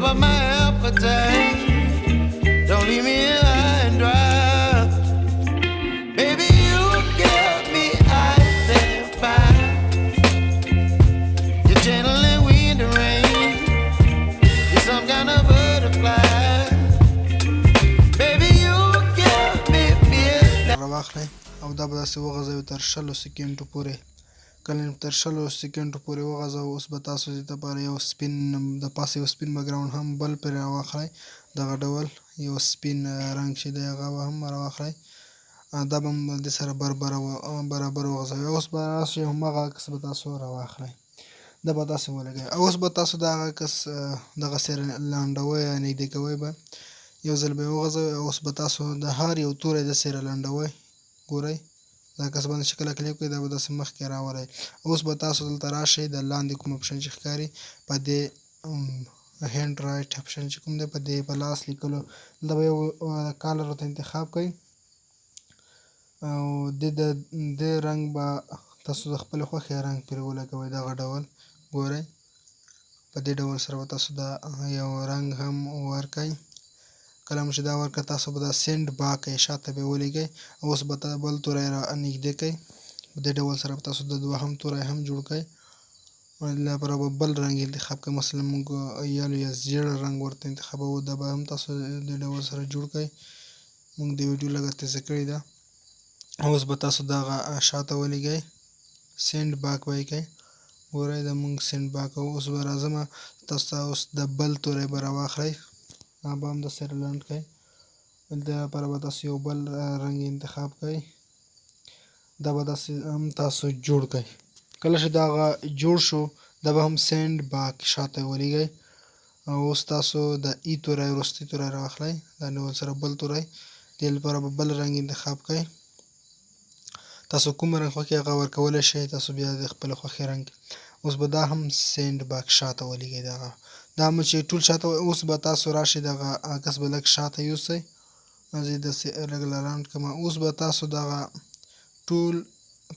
up my appetite. Don't leave me here high and dry. Baby, you give me ice and fire. You're channeling wind and rain. You're some kind of butterfly. Baby, you give me fear. راواخلئ او دا به داسې وغځوئ تر 20 سکندو پورې. کله تر 20 سکندو پورې وغځوو. اوس به تاسو دې لپاره یو سپین د پاسه یو سپین بیکګراوند هم بل پرې راواخلئ. دغه ډول یو سپین رنګ چې دی هغه هم راواخلئ. دا به هم دې سره برابر وغځوئ. اوس به راشئ همغه عکس به تاسو راواخلئ. دا به داسې ولګوئ. اوس به تاسو دغه عکس دغسې لنډوئ یا نږدې کوئ به. یو ځل به یې وغځوئ. اوس به تاسو د هر یو توری داسې رالنډوئ. ګورئ دا عکس باندې چې کله کلیک کړئ دا به داسې مخکې راولئ. اوس به تاسو دلته راشئ د لاندې کوم اپشن چې ښکاري په دې هینډ رایټ اپشن چې کوم دی په دې په لاس لیکلو دلته به یو کالر ورته انتخاب کړئ او د دې رنګ به تاسو د خپلې خوښې رنګ پرې ولګوئ. دغه ډول ګورئ په دې ډول سره به تاسو دا یو رنګ هم ورکئ. کله مو چې دا ورکړه تاسو به دا سینډ باک کئ شاته به یې ولېږئ. اوس به بل توری را نږدې کئ. په دې ډول سره به تاسو د دوهم توری هم جوړ کئ. لپاره به بل رنګ انتخاب کئ. مثلا موږ یلو یا زیړ رنګ ورته انتخابوو. دا به هم تاسو دې ډول سره جوړ کئ. موږ د ویډیو لږه تیزه کړې ده. اوس به تاسو دغه شاته ولېږئ. سینډ باک به یې کئ. ګورئ دا موږ سینډ باک کوو. اوس به راځمه تاسو ته اوس د بل توری به راواخلئ. هغه به هم داسې رالنډ کئ. د دې لپاره به تاسو یو بل رنګ انتخاب کئ. دا به داسې هم تاسو جوړ کئ. کله چې دغه جوړ شو دا به هم سینډ باک شاته ولېږئ. اوس تاسو د ای توری وروستی توری راواخلئ. دا ډول سره بل توری. دې لپاره به بل رنګ انتخاب کئ. تاسو کوم رنګ خوښ یې هغه ورکولی شئ. تاسو بیا د خپلې خوښې رنګ. اوس به دا هم سینډ باک شاته ولېږئ. دا مو چې ټول شاته. اوس به تاسو راشئ دغه عکس به لږ شاته یوسئ. زه یې داسې لږ رالنډ کړم. اوس به تاسو دغه ټول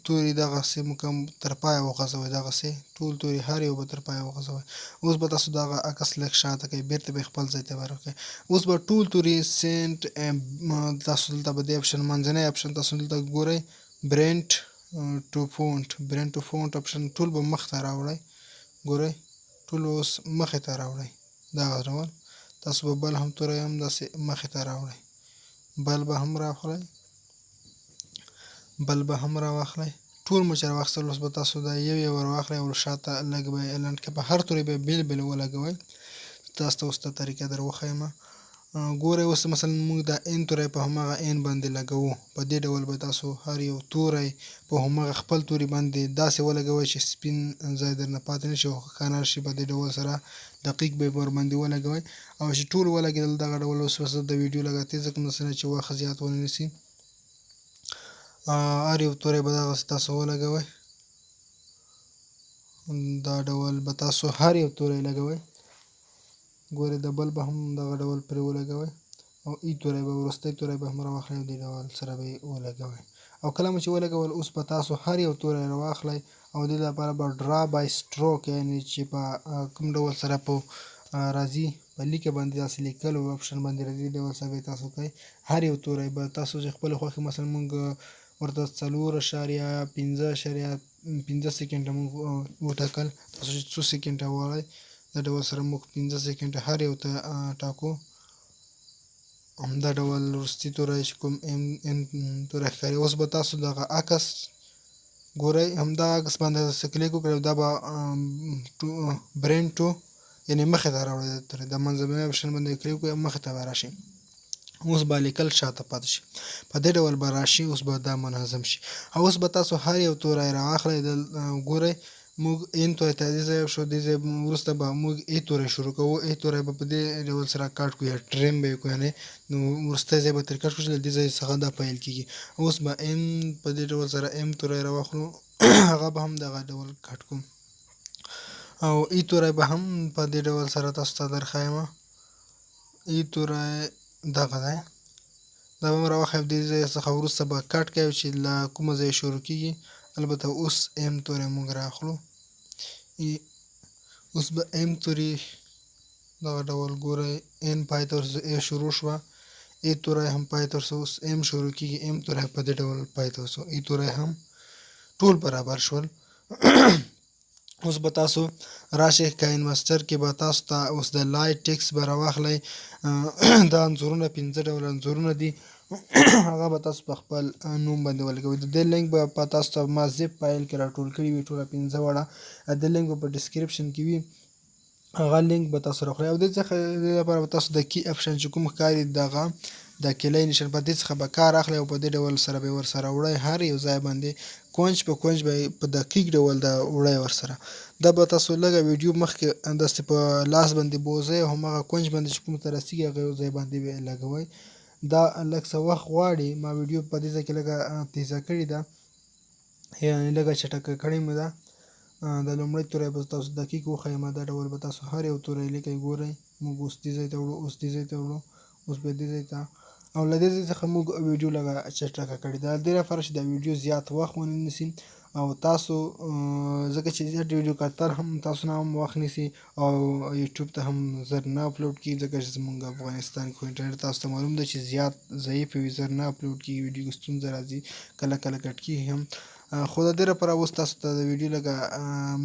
توري دغسې کوم تر پایه وغځوئ. دغسې ټول توري هر یو به تر پایه وغځوئ. اوس به تاسو دغه عکس لږ شاته کئ. بېرته به یې خپل ځای ته ورکړئ. اوس به ټول توري سینټ تاسو دلته به دې اپشن منځنی اپشن تاسو دلته ګورئ. برینټ ټو فونټ اپشن ټول به مخ ته راوړئ. ګورئ ټول اوس مخې ته راوړئ. دغه ډول تاسو به بل هم توری هم داسې مخې ته راوړئ. بل به هم راواخلئ. ټول مو چې راواخیستل. اوس به تاسو دا یو یو ورواخلئ او شاته لږ به یې لنډ کړئ. په هر توری به یې بېل بېل ولګوئ. تاسو ته اوس دا طریقه در وښیمه. ګورئ اوس مثلا موږ دا ان توری په هماغه ان باندې لګوو. په دې ډول به تاسو هر یو توری په هماغه خپل توري باندې داسې ولګوئ چې سپین ځای درنه پاتې نه شي او ښکاره شي. په دې ډول سره دقیق به یې ورباندې ولګوئ او چې ټول ولګېدل دغه ډول. اوس به زه د ویډیو لږه تیزه کړم داسې نه چې وخت زیات ونه نیسي. هر یو توری به دغسې تاسو ولګوئ. دا ډول به تاسو هر یو توری لګوئ. ګورئ د بل به هم دغه ډول پرې ولګوئ او ای توری به وروستی توری به هم راواخلئ او دې ډول سره به یې ولګوئ. او کله مو چې ولګول اوس به تاسو هر یو توری راواخلئ او دې لپاره به ډرا بای سټروک یعنې چې په کوم ډول سره په راځي په لیکه باندې داسې لیکلو اپشن باندې راځي. دې ډول سره به یې تاسو کوئ. هر یو توری به تاسو چې خپلې خوښې مثلا موږ ورته 4.5 سکنډه موږ وټاکل. تاسو چې څو سکنډه غواړئ دا ډول سره موږ 5 سکنډه هر یو ته ټاکو. همدا ډول وروستي توری چې کوم ان توری ښکاري. اوس به تاسو دغه عکس ګورئ. همدا عکس باندې داسې کلیک وکړئ. دا به برینټ ټو یعنې مخې ته راوړئ. د منځني اپشن باندې کلیک وکړئ مخې ته به راشي. اوس به لیکل شاته پاتې شي. په دې ډول به راشي. اوس به دا منظم شي. اوس به تاسو هر یو توری راواخلئ. ګورئ موږ ان توری ته دې ځای شو. دې ځای وروسته به موږ ای توری شروع کوو. ای توری به په دې ډول سره کټ کړو یا ټریم به یې کړو. یعنې نو وروستی ځای به ترې کټ کړو چې له دې ځای څخه دا پیل کېږي. اوس به ام په دې ډول سره ام توری راواخلو. هغه به هم دغه ډول کټ کړو او ای توری به هم په دې ډول سره تاسو ته درښیمه. ای توری دغه دی. دا به هم راواخلئ. دې ځای څخه وروسته به کټ کړئ چې له کومه ځایه شروع کېږي. البته اوس ام توری موږ رااخلو. اوس به ام توری دغه ډول ګورئ ان پای ته ورسېده ا شروع شوه ای توری هم پای ته ورسه اوس ام شروع کېږي ام توری په دې ډول پای ته ورسو ای توری هم ټول برابر شول اوس به تاسو راشئ کاین ماسټر کې به تاسو ته اوس د لایټ ټیکس به راواخلئ دا انځورونه 5 ډوله انځورونه دي هغه به تاسو په خپل نوم باندې ولګوئ د دې لینک به په تاسو ته ما زیپ فایل کې راټول کړي وي ټوله 15 وړه د لینک به په ډسکرپشن کې وي هغه لینک به تاسو راخوري او دې څخه دې لپاره به تاسو د کی اپشن چې کوم ښکاري دغه د کلی نشان په دې څخه به کار اخلي او په دې ډول سره به ورسره وړئ هر یو ځای باندې کونج په کونج به په دقیق ډول د وړئ ورسره دا به تاسو لږه ویډیو مخکې داسې په لاس باندې بوځئ او هماغه کونج باندې چې کوم ته رسیږي هغه یو ځای باندې به لګوئ دا لږ څه وخت غواړي ما ویډیو په دې ځای کې لږه تیزه کړې ده یعنې لږه چټکه کړې مې ده د لومړی توری به تاسو دقیق وښیم دا ډول به تاسو هر یو توری لیکئ ګورئ موږ اوس دې ځای ته وړو اوس دې ځای ته وړو اوس به دې ځای ته او له دې ځای څخه موږ ویډیو لږه چټکه کړې ده دې لپاره چې دا ویډیو زیات وخت ونه نیسي او تاسو ځکه چې زیات ویډیو کتل هم تاسو نه هم وخت نیسي او یوټیوب ته هم زر نه اپلوډ کیږي ځکه چې زموږ افغانستان کې انټرنیټ تاسو ته معلوم ده چې زیات ضعیف وي زر نه اپلوډ کیږي ویډیو ستونزه راځي کله کله کټ کیږي هم خو د دې لپاره اوس تاسو ته د ویډیو لږه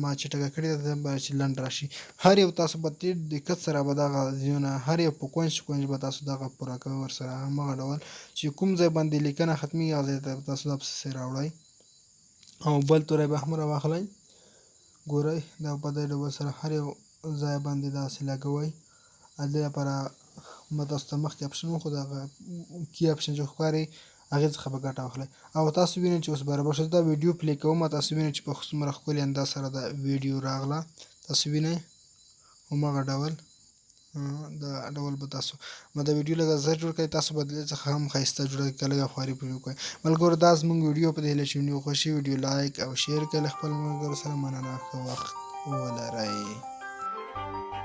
ما چټکه کړې ده باید چې لنډ راشي هر یو تاسو به ډېر دقت سره به دغه ځایونه هر یو په کونج کونج به تاسو دغه پوره کوئ ورسره همغه ډول چې کوم ځای باندې لیکنه ختمېږي هغه ځای ته تاسو دا پسې راوړئ او بل توری به هم راواخلئ ګورئ دا په دې ډول سره هر یو ځای باندې داسې لګوئ د دې لپاره ما تاسو ته مخکې اپشن وښود هغه کی اپشن چې ښکاري هغې څخه به ګټه واخلئ او تاسو وینئ چې اوس برابر شو دا ویډیو پلی کوم تاسو وینئ چې په څومره ښکلي انداز سره دا ویډیو راغله تاسو وینئ هماغه ډول دا ډول به تاسو ما دا ویډیو لږه زر جوړ کړئ تاسو به د دې څخه هم ښایسته جوړه کړئ لږه خواري پرې وکړئ ملګرو دا زموږ ویډیو په دې هیله چې ویډیو خوښ شي ویډیو لایک او شیر کړئ له خپل ملګرو سره مننه ښه وخت ولرئ